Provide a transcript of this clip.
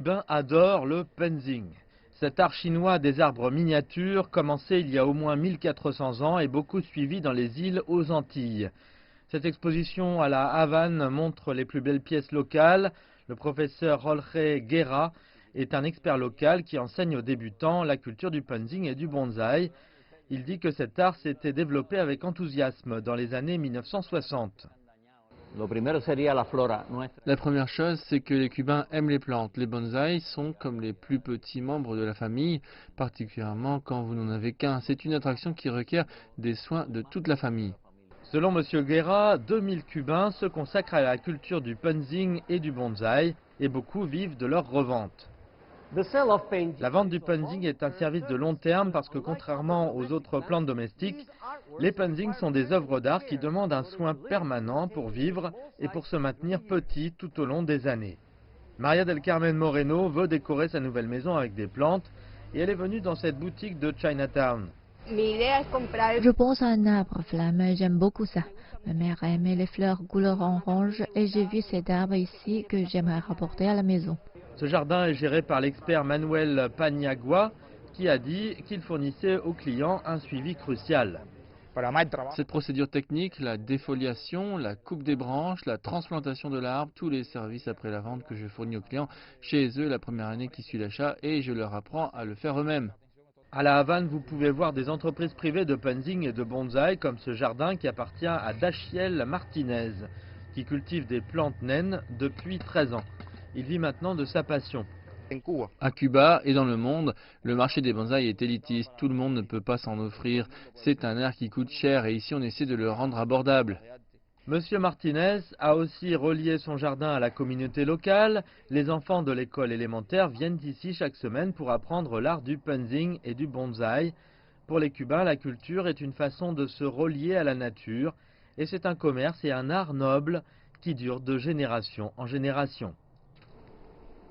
Cubains adorent le Penzing. Cet art chinois des arbres miniatures, commencé il y a au moins 1400 ans, est beaucoup suivi dans les îles aux Antilles. Cette exposition à la Havane montre les plus belles pièces locales. Le professeur Jorge Guerra est un expert local qui enseigne aux débutants la culture du Penzing et du bonsaï. Il dit que cet art s'était développé avec enthousiasme dans les années 1960. La première chose, c'est que les Cubains aiment les plantes. Les bonsaïs sont comme les plus petits membres de la famille, particulièrement quand vous n'en avez qu'un. C'est une attraction qui requiert des soins de toute la famille. Selon M. Guerra, 2000 Cubains se consacrent à la culture du Penzing et du bonsaï et beaucoup vivent de leur revente. La vente du Penzing est un service de long terme parce que contrairement aux autres plantes domestiques, les Penzing sont des œuvres d'art qui demandent un soin permanent pour vivre et pour se maintenir petits tout au long des années. Maria del Carmen Moreno veut décorer sa nouvelle maison avec des plantes et elle est venue dans cette boutique de Chinatown. Je pense à un arbre flamme, j'aime beaucoup ça. Ma mère a aimé les fleurs couleur orange et j'ai vu cet arbre ici que j'aimerais rapporter à la maison. Ce jardin est géré par l'expert Manuel Paniagua qui a dit qu'il fournissait aux clients un suivi crucial. Cette procédure technique, la défoliation, la coupe des branches, la transplantation de l'arbre, tous les services après la vente que je fournis aux clients chez eux la première année qui suit l'achat et je leur apprends à le faire eux-mêmes. À la Havane, vous pouvez voir des entreprises privées de Penzing et de bonsaï comme ce jardin qui appartient à Dachiel Martinez, qui cultive des plantes naines depuis 13 ans. Il vit maintenant de sa passion. À Cuba et dans le monde, le marché des bonsaïs est élitiste, tout le monde ne peut pas s'en offrir. C'est un art qui coûte cher et ici on essaie de le rendre abordable. Monsieur Martinez a aussi relié son jardin à la communauté locale. Les enfants de l'école élémentaire viennent ici chaque semaine pour apprendre l'art du Penzing et du bonsaï. Pour les Cubains, la culture est une façon de se relier à la nature et c'est un commerce et un art noble qui dure de génération en génération.